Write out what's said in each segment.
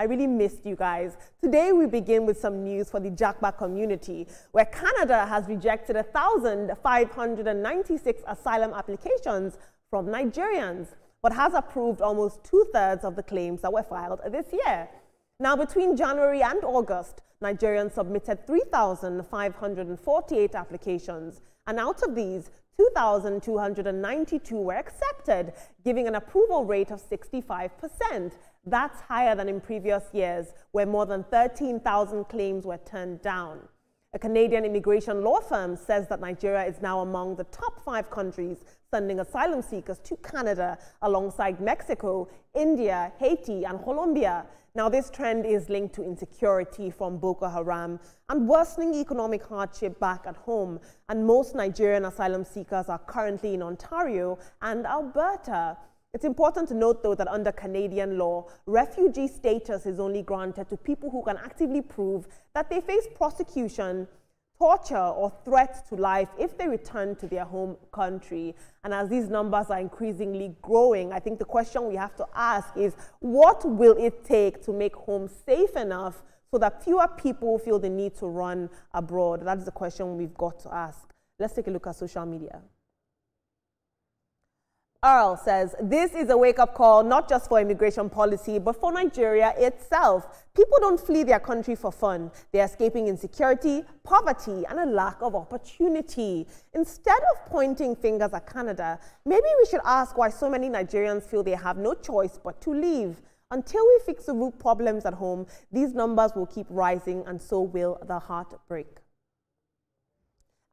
I really missed you guys. Today we begin with some news for the Jakba community, where Canada has rejected 1,596 asylum applications from Nigerians, but has approved almost 2/3 of the claims that were filed this year. Now, between January and August, Nigerians submitted 3,548 applications, and out of these, 2,292 were accepted, giving an approval rate of 65%. That's higher than in previous years, where more than 13,000 claims were turned down. A Canadian immigration law firm says that Nigeria is now among the top 5 countries sending asylum seekers to Canada, alongside Mexico, India, Haiti, and Colombia. Now, this trend is linked to insecurity from Boko Haram and worsening economic hardship back at home. And most Nigerian asylum seekers are currently in Ontario and Alberta. It's important to note, though, that under Canadian law, refugee status is only granted to people who can actively prove that they face prosecution, torture, or threats to life if they return to their home country. And as these numbers are increasingly growing, I think the question we have to ask is, what will it take to make home safe enough so that fewer people feel the need to run abroad? That's the question we've got to ask. Let's take a look at social media. Earl says, this is a wake-up call not just for immigration policy, but for Nigeria itself. People don't flee their country for fun. They're escaping insecurity, poverty, and a lack of opportunity. Instead of pointing fingers at Canada, maybe we should ask why so many Nigerians feel they have no choice but to leave. Until we fix the root problems at home, these numbers will keep rising, and so will the heartbreak.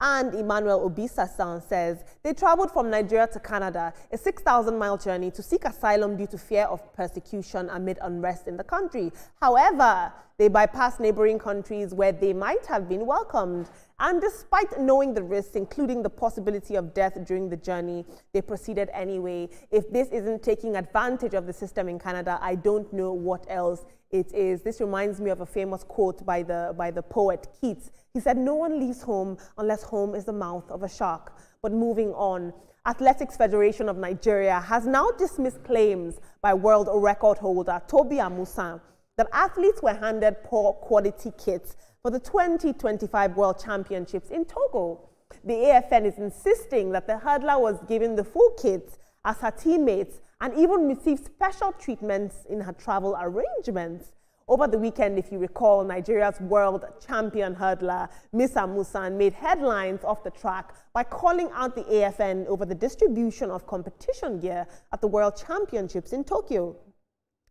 And Emmanuel Obisasan says they traveled from Nigeria to Canada, a 6,000-mile journey, to seek asylum due to fear of persecution amid unrest in the country. However, they bypassed neighboring countries where they might have been welcomed. And despite knowing the risks, including the possibility of death during the journey, they proceeded anyway. If this isn't taking advantage of the system in Canada, I don't know what else it is. This reminds me of a famous quote by the poet Keats. He said, "No one leaves home unless home is the mouth of a shark." But moving on, Athletics Federation of Nigeria has now dismissed claims by world record holder Tobi Amusan that athletes were handed poor quality kits for the 2025 World Championships in Togo. The AFN is insisting that the hurdler was given the full kits as her teammates and even received special treatments in her travel arrangements. Over the weekend, if you recall, Nigeria's world champion hurdler, Miss Amusan, made headlines off the track by calling out the AFN over the distribution of competition gear at the World Championships in Tokyo.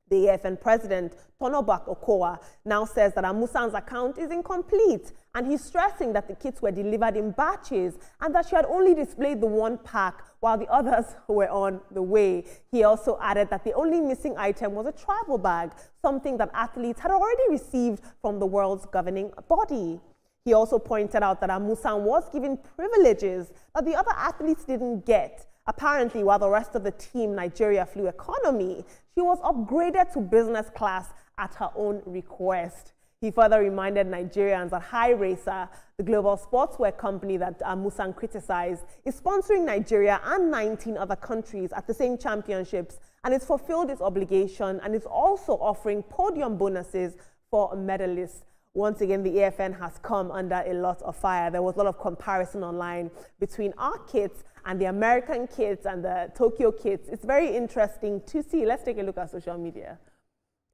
The AFN president, Tonobak Okowa, now says that Amusan's account is incomplete, and he's stressing that the kits were delivered in batches and that she had only displayed the one pack while the others were on the way. He also added that the only missing item was a travel bag, something that athletes had already received from the world's governing body. He also pointed out that Amusan was given privileges that the other athletes didn't get. Apparently, while the rest of the team, Nigeria, flew economy, she was upgraded to business class at her own request. He further reminded Nigerians that High Racer, the global sportswear company that Amusan criticized, is sponsoring Nigeria and 19 other countries at the same championships, and it's fulfilled its obligation and is also offering podium bonuses for medalists. Once again, the AFN has come under a lot of fire. There was a lot of comparison online between our kits and the American kits and the Tokyo kits. It's very interesting to see. Let's take a look at social media.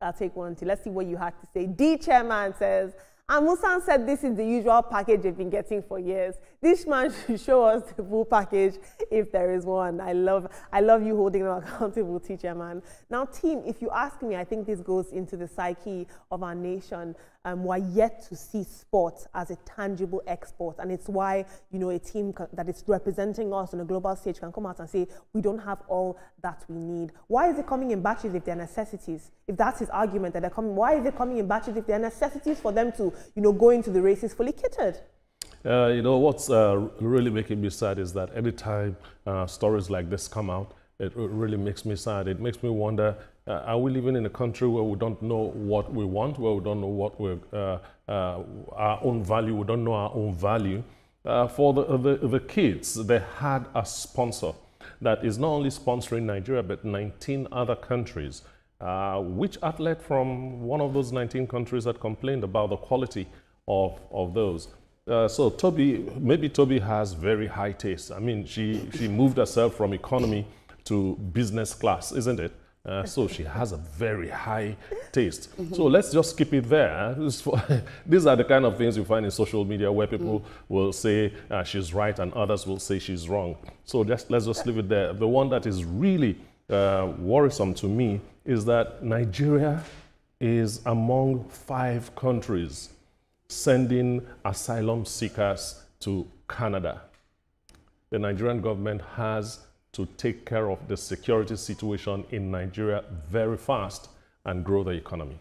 I'll take one too. Let's see what you had to say. D Chairman says, Amusan said this is the usual package they've been getting for years. This man should show us the full package if there is one. I love you holding them accountable, teacher man. Now, team, if you ask me, I think this goes into the psyche of our nation. We're yet to see sports as a tangible export, and it's why, you know, a team that is representing us on a global stage can come out and say we don't have all that we need. Why is it coming in batches if they're necessities? If that's his argument that they're coming, why is it coming in batches if they're necessities for them to, you know, go into the races fully kitted? You know, what's really making me sad is that every time stories like this come out, it really makes me sad. It makes me wonder, are we living in a country where we don't know what we want, where we don't know what our own value, we don't know our own value? For the kids, they had a sponsor that is not only sponsoring Nigeria, but 19 other countries. Which athlete from one of those 19 countries had complained about the quality of those? So maybe Toby has very high taste. I mean, she moved herself from economy to business class, isn't it? So she has a very high taste. So let's just keep it there. These are the kind of things you find in social media where people will say she's right and others will say she's wrong. So let's just leave it there. The one that is really worrisome to me is that Nigeria is among 5 countries sending asylum seekers to Canada. The Nigerian government has to take care of the security situation in Nigeria very fast and grow the economy.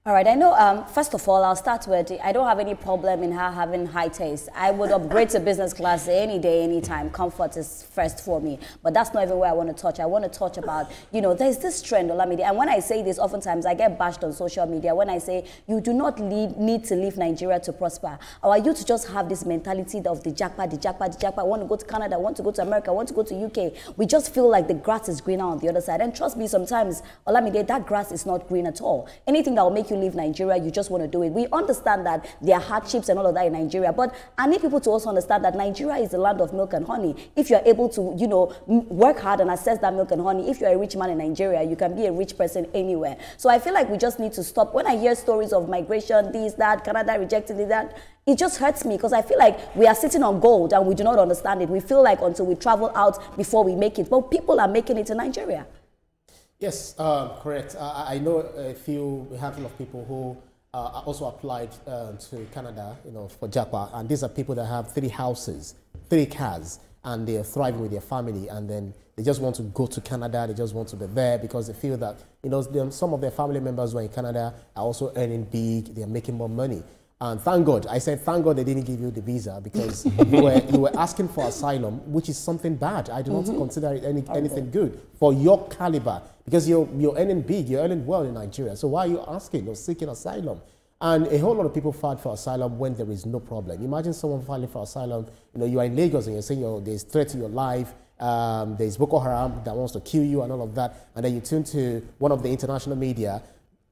All right, I know, first of all, I'll start with, I don't have any problem in her having high taste. I would upgrade to business class any day, anytime. Comfort is first for me. But that's not even where I want to touch. I want to touch about, you know, there's this trend, Olamide, and when I say this, oftentimes I get bashed on social media when I say, you do not need to leave Nigeria to prosper. Or you to just have this mentality of the jackpot, the jackpot, the jackpot. I want to go to Canada, I want to go to America, I want to go to UK. We just feel like the grass is greener on the other side. And trust me, sometimes, Olamide, that grass is not green at all. Anything that will make you leave Nigeria, you just want to do it. We understand that there are hardships and all of that in Nigeria, but I need people to also understand that Nigeria is the land of milk and honey. If you're able to, you know, work hard and access that milk and honey, if you're a rich man in Nigeria, you can be a rich person anywhere. So I feel like we just need to stop. When I hear stories of migration, this, that, Canada rejected it, that, it just hurts me because I feel like we are sitting on gold and we do not understand it. We feel like until we travel out before we make it, but people are making it in Nigeria. Yes, correct. I know a handful of people who also applied to Canada, you know, for JAPA, and these are people that have 3 houses, 3 cars, and they're thriving with their family, and then they just want to go to Canada. They just want to be there because they feel that, you know, some of their family members who are in Canada are also earning big. They're making more money. And thank God, I said, thank God they didn't give you the visa because you were asking for asylum, which is something bad. I do not consider it anything good for your caliber because you're earning big, you're earning well in Nigeria. So why are you asking or seeking asylum? And a whole lot of people filed for asylum when there is no problem. Imagine someone filing for asylum, you know, you are in Lagos and you're saying there's threat to your life, there's Boko Haram that wants to kill you and all of that, and then you tune to one of the international media.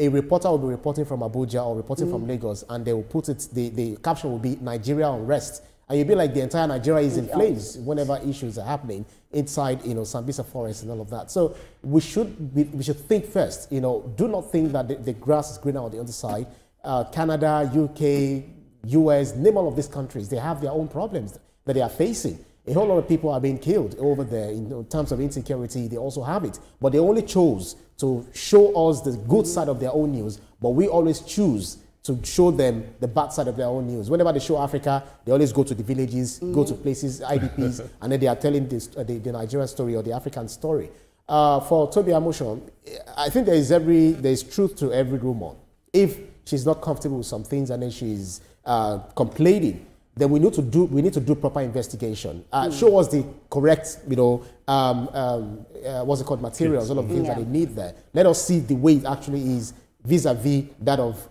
A reporter will be reporting from Abuja or reporting from Lagos, and they will put it, the caption will be Nigeria unrest. And you'll be like, the entire Nigeria is in flames whenever issues are happening inside, you know, Sambisa Forest and all of that. So we should think first, you know, do not think that the grass is greener on the other side. Canada, UK, US, name all of these countries, they have their own problems that they are facing. A whole lot of people are being killed over there in terms of insecurity. They also have it. But they only chose to show us the good side of their own news. But we always choose to show them the bad side of their own news. Whenever they show Africa, they always go to the villages, go to places, IDPs, and then they are telling this, the Nigerian story or the African story. For Toby Amushon, I think there is truth to every rumor. If she's not comfortable with some things and then she's complaining, then we need to do proper investigation. Show us the correct, you know, what's it called, materials, all of the things that they need there. Let us see the way it actually is vis-a-vis that of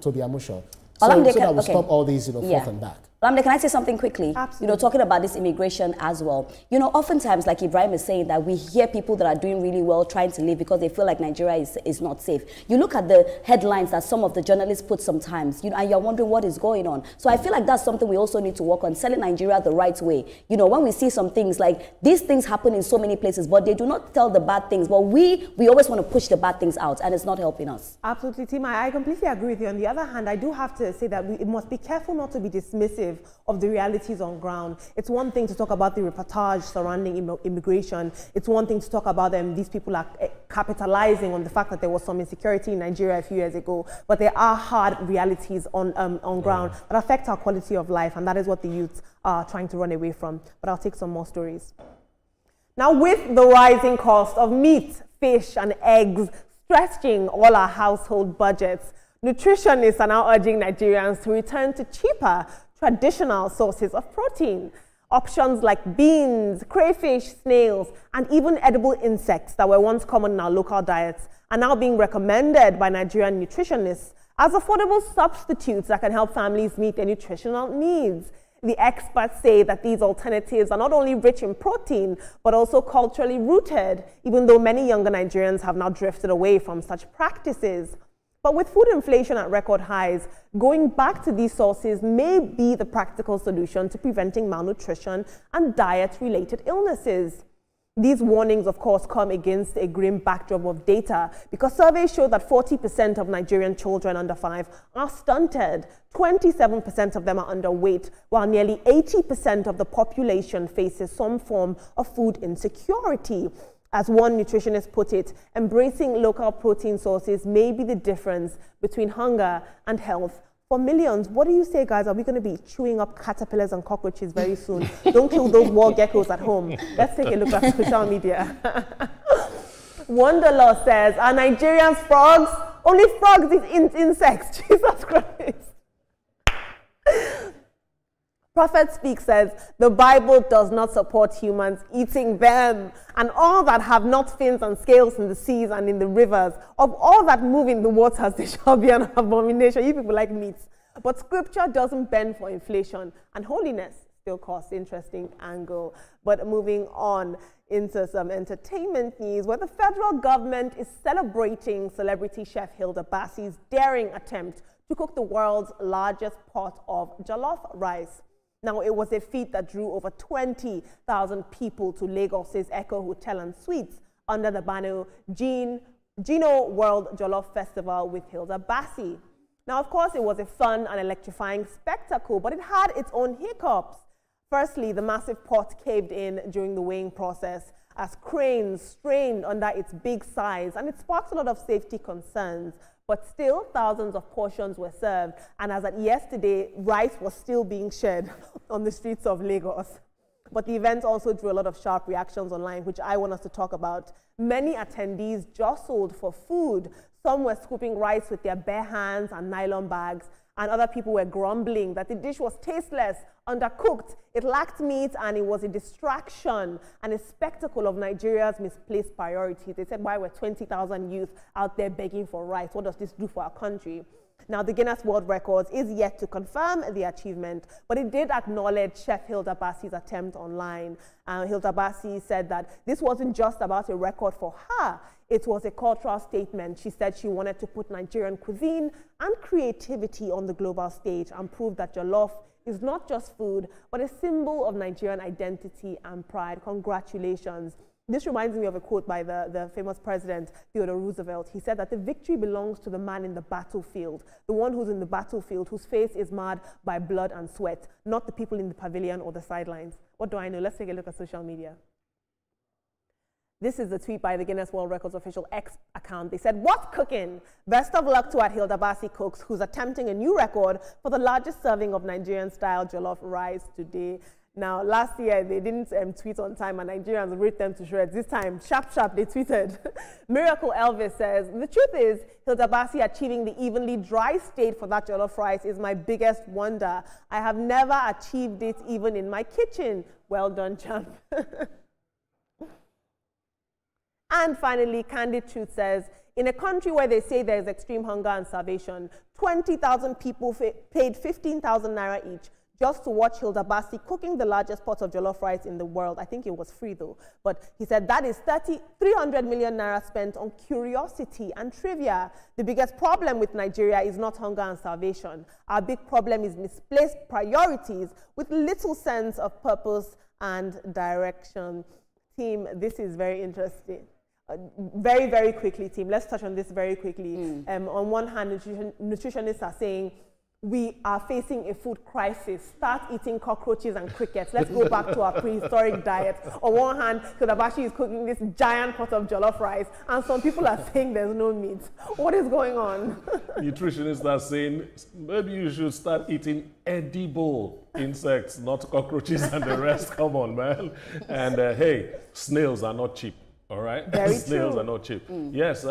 Toby Amushon. So that will stop all these, you know, forth and back. Lamde, can I say something quickly? Absolutely. You know, talking about this immigration as well. You know, oftentimes, like Ibrahim is saying, that we hear people that are doing really well trying to leave because they feel like Nigeria is not safe. You look at the headlines that some of the journalists put sometimes, you know, and you're wondering what is going on. So I feel like that's something we also need to work on, selling Nigeria the right way. You know, when we see some things like these things happen in so many places, but they do not tell the bad things. But we always want to push the bad things out, and it's not helping us. Absolutely, Tima. I completely agree with you. On the other hand, I do have to say that we must be careful not to be dismissive of the realities on ground. It's one thing to talk about the reportage surrounding immigration. It's one thing to talk about these people are capitalizing on the fact that there was some insecurity in Nigeria a few years ago, but there are hard realities on ground that affect our quality of life, and that is what the youth are trying to run away from. But I'll take some more stories. Now, with the rising cost of meat, fish, and eggs stretching all our household budgets, nutritionists are now urging Nigerians to return to cheaper traditional sources of protein. Options like beans, crayfish, snails, and even edible insects that were once common in our local diets are now being recommended by Nigerian nutritionists as affordable substitutes that can help families meet their nutritional needs. The experts say that these alternatives are not only rich in protein, but also culturally rooted, even though many younger Nigerians have now drifted away from such practices. But with food inflation at record highs, going back to these sources may be the practical solution to preventing malnutrition and diet-related illnesses. These warnings, of course, come against a grim backdrop of data because surveys show that 40% of Nigerian children under 5 are stunted, 27% of them are underweight, while nearly 80% of the population faces some form of food insecurity. As one nutritionist put it, embracing local protein sources may be the difference between hunger and health for millions. What do you say, guys? Are we going to be chewing up caterpillars and cockroaches very soon? Don't kill those wall geckos at home. Let's take a look at social media. Wonderlaw says, are Nigerians frogs? Only frogs eat insects. Jesus Christ. Prophet Speak says, the Bible does not support humans eating them, and all that have not fins and scales in the seas and in the rivers, of all that move in the waters, they shall be an abomination. You people like meat. But scripture doesn't bend for inflation, and holiness still costs. Interesting angle. But moving on into some entertainment news, where the federal government is celebrating celebrity chef Hilda Baci's daring attempt to cook the world's largest pot of jollof rice. Now, it was a feat that drew over 20,000 people to Lagos's Echo Hotel and Suites under the banner Gino World Jollof Festival with Hilda Baci. Now, of course, it was a fun and electrifying spectacle, but it had its own hiccups. Firstly, the massive pot caved in during the weighing process as cranes strained under its big size, and it sparked a lot of safety concerns. But still, thousands of portions were served, and as at yesterday, rice was still being shared on the streets of Lagos. But the event also drew a lot of sharp reactions online, which I want us to talk about. Many attendees jostled for food. Some were scooping rice with their bare hands and nylon bags, and other people were grumbling that the dish was tasteless, undercooked, it lacked meat, and it was a distraction and a spectacle of Nigeria's misplaced priorities. They said, why were 20,000 youth out there begging for rice? What does this do for our country? Now, the Guinness World Records is yet to confirm the achievement, but it did acknowledge Chef Hilda Baci's attempt online. Hilda Baci said that this wasn't just about a record for her. It was a cultural statement. She said she wanted to put Nigerian cuisine and creativity on the global stage and prove that jollof is not just food, but a symbol of Nigerian identity and pride. Congratulations. This reminds me of a quote by the famous president, Theodore Roosevelt. He said that the victory belongs to the man in the battlefield, the one who's in the battlefield, whose face is marred by blood and sweat, not the people in the pavilion or the sidelines. What do I know? Let's take a look at social media. This is a tweet by the Guinness World Records official X account. They said, what's cooking? Best of luck to Hilda Baci Cooks, who's attempting a new record for the largest serving of Nigerian-style jollof rice today. Now, last year, they didn't tweet on time, and Nigerians ripped them to shreds. This time, sharp, they tweeted. Miracle Elvis says, the truth is, Hilda Baci achieving the evenly dry state for that jollof rice is my biggest wonder. I have never achieved it even in my kitchen. Well done, champ. And finally, Candid Truth says, in a country where they say there is extreme hunger and starvation, 20,000 people paid 15,000 naira each just to watch Hilda Baci cooking the largest pot of jollof rice in the world. I think it was free though. But he said that is 300 million naira spent on curiosity and trivia. The biggest problem with Nigeria is not hunger and starvation. Our big problem is misplaced priorities with little sense of purpose and direction. Team, this is very interesting. Very, very quickly, team. Let's touch on this very quickly. On one hand, nutritionists are saying we are facing a food crisis. Start eating cockroaches and crickets. Let's go back to our prehistoric diet. On one hand, Hilda Baci is cooking this giant pot of jollof rice, and some people are saying there's no meat. What is going on? Nutritionists are saying maybe you should start eating edible insects, not cockroaches and the rest. Come on, man. And hey, snails are not cheap. All right, snails are not cheap. Yes,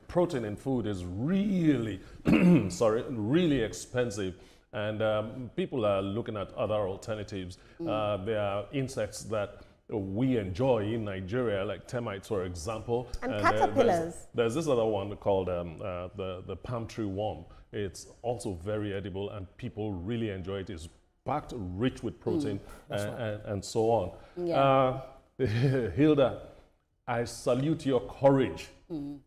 protein in food is really, really expensive, and people are looking at other alternatives. There are insects that we enjoy in Nigeria, like termites, for example. And caterpillars. There's this other one called the palm tree worm. It's also very edible, and people really enjoy it. It's packed rich with protein and so on. Yeah. Hilda, I salute your courage.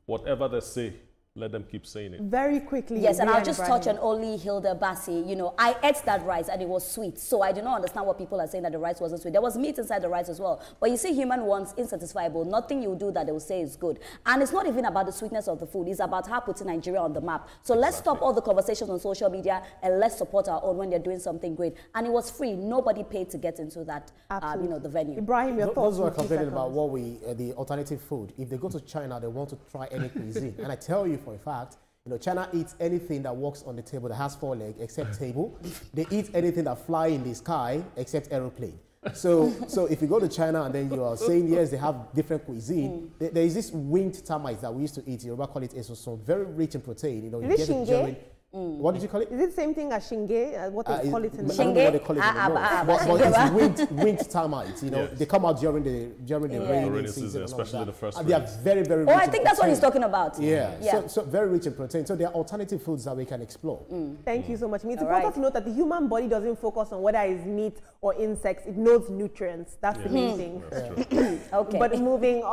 Whatever they say, let them keep saying it. Very quickly. Yes, and Ria I'll just Ibrahim. touch on only Hilda Baci. You know, I ate that rice and it was sweet. So I do not understand what people are saying that the rice wasn't sweet. There was meat inside the rice as well. But you see, human wants insatisfiable. Nothing you do that they will say is good. And it's not even about the sweetness of the food. It's about how putting Nigeria on the map. So let's stop all the conversations on social media and let's support our own when they're doing something great. And it was free. Nobody paid to get into that, you know, the venue. Ibrahim, your thoughts? Those who are in 2 complaining seconds. about the alternative food, if they go to China, they want to try any cuisine. And I tell you for a fact, you know, China eats anything that walks on the table that has 4 legs except table. They eat anything that fly in the sky except aeroplane. So if you go to China and then you are saying, yes, they have different cuisine, there is this winged termites that we used to eat. Yoruba call it esoson, very rich in protein. You know, you Is it get it shinge? during, what did you call it? Is it the same thing as shinge? What they call it in I don't know what they call it anymore. But it's winged termites. You know, Yes. they come out during the rainy Rainy season, season, and all especially that. the first And they are rains. very, very rich Oh, I in think that's what he's protein. talking about. Yeah. So very rich in protein. So there are alternative foods that we can explore. Thank you so much. It's All important right. to note that the human body doesn't focus on whether it's meat or insects. It knows nutrients. That's the main thing. That's true. Okay. But moving on.